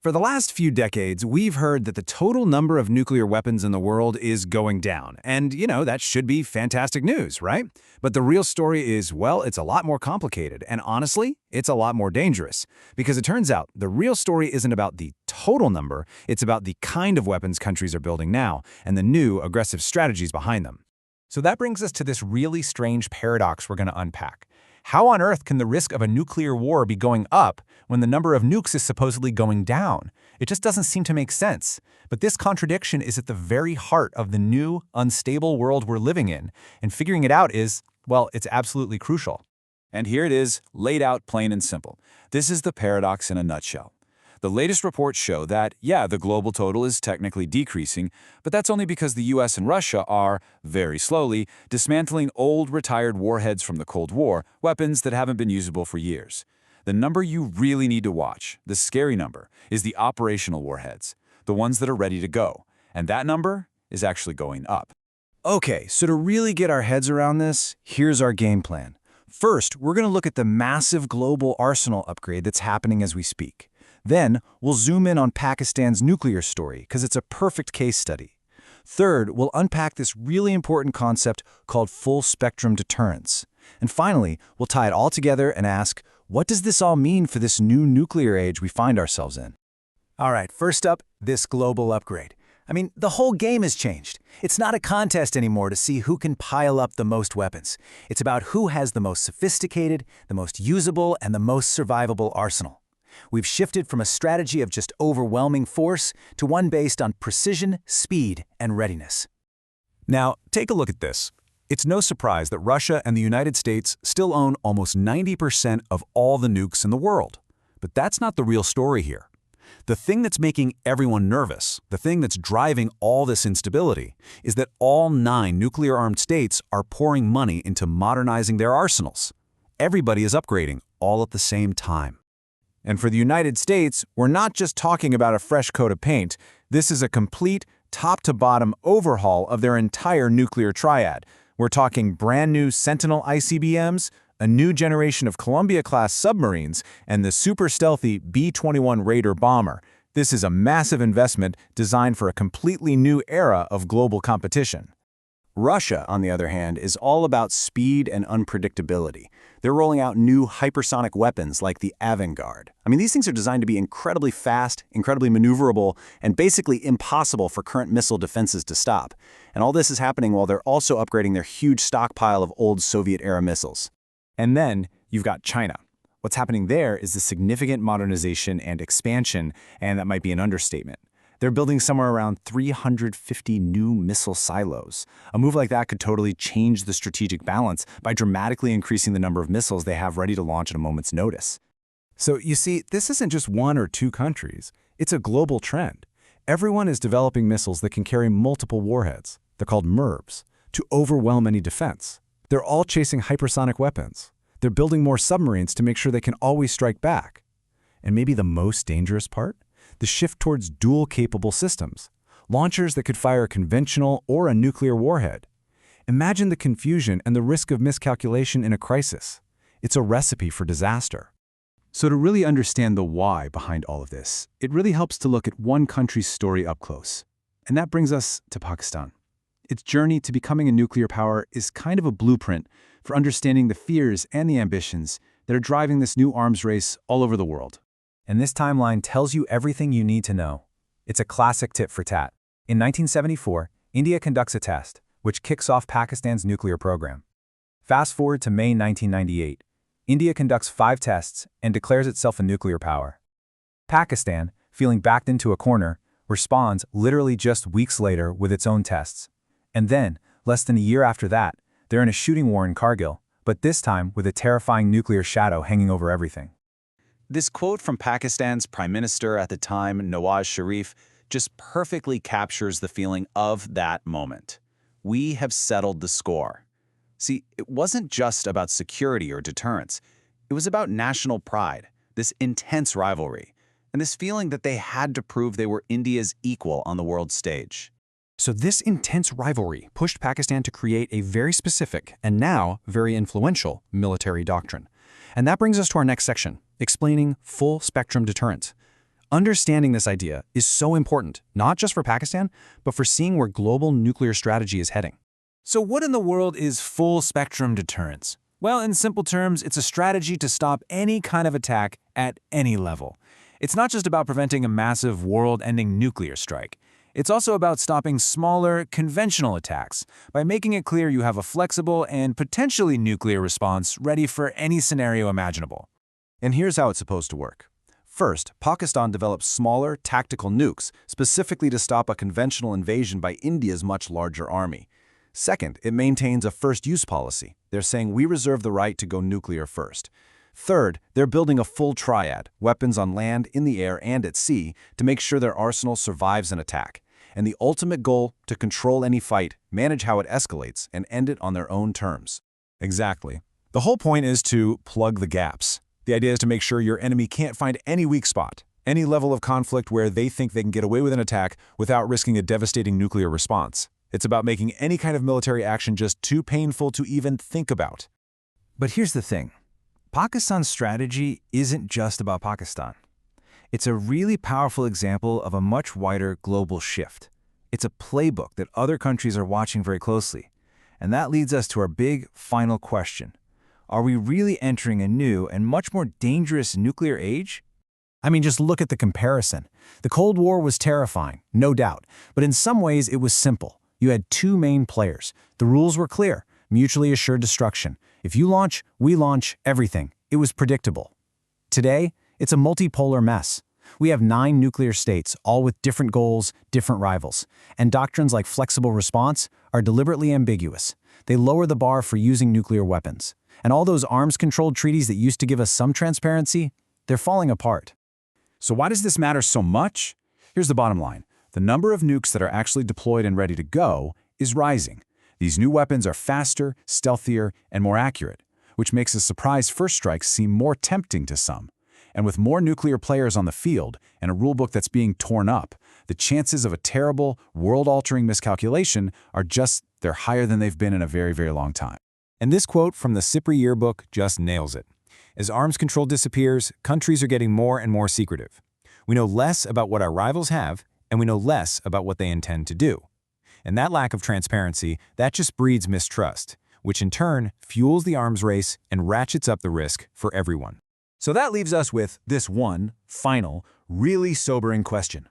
For the last few decades, we've heard that the total number of nuclear weapons in the world is going down. And, that should be fantastic news, right? But the real story is, well, it's a lot more complicated. And honestly, it's a lot more dangerous. Because it turns out the real story isn't about the total number, it's about the kind of weapons countries are building now and the new, aggressive strategies behind them. So that brings us to this really strange paradox we're going to unpack. How on earth can the risk of a nuclear war be going up when the number of nukes is supposedly going down? It just doesn't seem to make sense. But this contradiction is at the very heart of the new, unstable world we're living in, and figuring it out is, well, it's absolutely crucial. And here it is, laid out plain and simple. This is the paradox in a nutshell. The latest reports show that, the global total is technically decreasing, but that's only because the US and Russia are, very slowly, dismantling old, retired warheads from the Cold War, weapons that haven't been usable for years. The number you really need to watch, the scary number, is the operational warheads, the ones that are ready to go. And that number is actually going up. Okay, so to really get our heads around this, here's our game plan. First, we're going to look at the massive global arsenal upgrade that's happening as we speak. Then, we'll zoom in on Pakistan's nuclear story, because it's a perfect case study. Third, we'll unpack this really important concept called full-spectrum deterrence. And finally, we'll tie it all together and ask, what does this all mean for this new nuclear age we find ourselves in? All right, first up, this global upgrade. The whole game has changed. It's not a contest anymore to see who can pile up the most weapons. It's about who has the most sophisticated, the most usable, and the most survivable arsenal. We've shifted from a strategy of just overwhelming force to one based on precision, speed, and readiness. Now, take a look at this. It's no surprise that Russia and the United States still own almost 90% of all the nukes in the world. But that's not the real story here. The thing that's making everyone nervous, the thing that's driving all this instability, is that all 9 nuclear-armed states are pouring money into modernizing their arsenals. Everybody is upgrading, all at the same time. And for the United States, we're not just talking about a fresh coat of paint. This is a complete, top-to-bottom overhaul of their entire nuclear triad. We're talking brand new Sentinel ICBMs, a new generation of Columbia-class submarines, and the super-stealthy B-21 Raider bomber. This is a massive investment designed for a completely new era of global competition. Russia, on the other hand, is all about speed and unpredictability. They're rolling out new hypersonic weapons like the Avangard. These things are designed to be incredibly fast, incredibly maneuverable, and basically impossible for current missile defenses to stop. And all this is happening while they're also upgrading their huge stockpile of old Soviet-era missiles. And then you've got China. What's happening there is a significant modernization and expansion, and that might be an understatement. They're building somewhere around 350 new missile silos. A move like that could totally change the strategic balance by dramatically increasing the number of missiles they have ready to launch at a moment's notice. So you see, this isn't just 1 or 2 countries. It's a global trend. Everyone is developing missiles that can carry multiple warheads. They're called MIRVs, to overwhelm any defense. They're all chasing hypersonic weapons. They're building more submarines to make sure they can always strike back. And maybe the most dangerous part? The shift towards dual-capable systems, launchers that could fire a conventional or a nuclear warhead. Imagine the confusion and the risk of miscalculation in a crisis. It's a recipe for disaster. So to really understand the why behind all of this, it really helps to look at one country's story up close. And that brings us to Pakistan. Its journey to becoming a nuclear power is kind of a blueprint for understanding the fears and the ambitions that are driving this new arms race all over the world. And this timeline tells you everything you need to know. It's a classic tit for tat. In 1974, India conducts a test, which kicks off Pakistan's nuclear program. Fast forward to May 1998. India conducts 5 tests and declares itself a nuclear power. Pakistan, feeling backed into a corner, responds literally just weeks later with its own tests. And then, less than a year after that, they're in a shooting war in Kargil, but this time with a terrifying nuclear shadow hanging over everything. This quote from Pakistan's Prime Minister at the time, Nawaz Sharif, just perfectly captures the feeling of that moment. We have settled the score. See, it wasn't just about security or deterrence. It was about national pride, this intense rivalry, and this feeling that they had to prove they were India's equal on the world stage. So this intense rivalry pushed Pakistan to create a very specific and now very influential military doctrine. And that brings us to our next section, explaining full-spectrum deterrence. Understanding this idea is so important, not just for Pakistan, but for seeing where global nuclear strategy is heading. So what in the world is full-spectrum deterrence? Well, in simple terms, it's a strategy to stop any kind of attack at any level. It's not just about preventing a massive world-ending nuclear strike. It's also about stopping smaller, conventional attacks by making it clear you have a flexible and potentially nuclear response ready for any scenario imaginable. And here's how it's supposed to work. First, Pakistan develops smaller, tactical nukes, specifically to stop a conventional invasion by India's much larger army. Second, it maintains a first-use policy. They're saying we reserve the right to go nuclear first. Third, they're building a full triad, weapons on land, in the air, and at sea, to make sure their arsenal survives an attack. And the ultimate goal, to control any fight, manage how it escalates, and end it on their own terms. Exactly. The whole point is to plug the gaps. The idea is to make sure your enemy can't find any weak spot, any level of conflict where they think they can get away with an attack without risking a devastating nuclear response. It's about making any kind of military action just too painful to even think about. But here's the thing. Pakistan's strategy isn't just about Pakistan. It's a really powerful example of a much wider global shift. It's a playbook that other countries are watching very closely. And that leads us to our big final question. Are we really entering a new and much more dangerous nuclear age? I mean, just look at the comparison. The Cold War was terrifying, no doubt, but in some ways it was simple. You had two main players. The rules were clear, mutually assured destruction. If you launch, we launch, everything. It was predictable. Today, it's a multipolar mess. We have 9 nuclear states, all with different goals, different rivals. And doctrines like flexible response are deliberately ambiguous. They lower the bar for using nuclear weapons. And all those arms-controlled treaties that used to give us some transparency, they're falling apart. So why does this matter so much? Here's the bottom line. The number of nukes that are actually deployed and ready to go is rising. These new weapons are faster, stealthier, and more accurate, which makes a surprise first strike seem more tempting to some. And with more nuclear players on the field and a rulebook that's being torn up, the chances of a terrible, world-altering miscalculation are they're higher than they've been in a very, very long time. And this quote from the SIPRI yearbook just nails it. As arms control disappears, countries are getting more and more secretive. We know less about what our rivals have, and we know less about what they intend to do. And that lack of transparency, that just breeds mistrust, which in turn fuels the arms race and ratchets up the risk for everyone. So that leaves us with this one, final, really sobering question.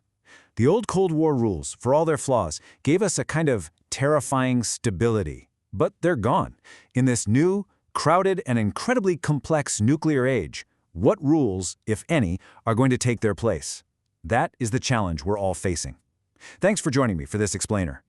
The old Cold War rules, for all their flaws, gave us a kind of terrifying stability. But they're gone. In this new, crowded, and incredibly complex nuclear age, what rules, if any, are going to take their place? That is the challenge we're all facing. Thanks for joining me for this explainer.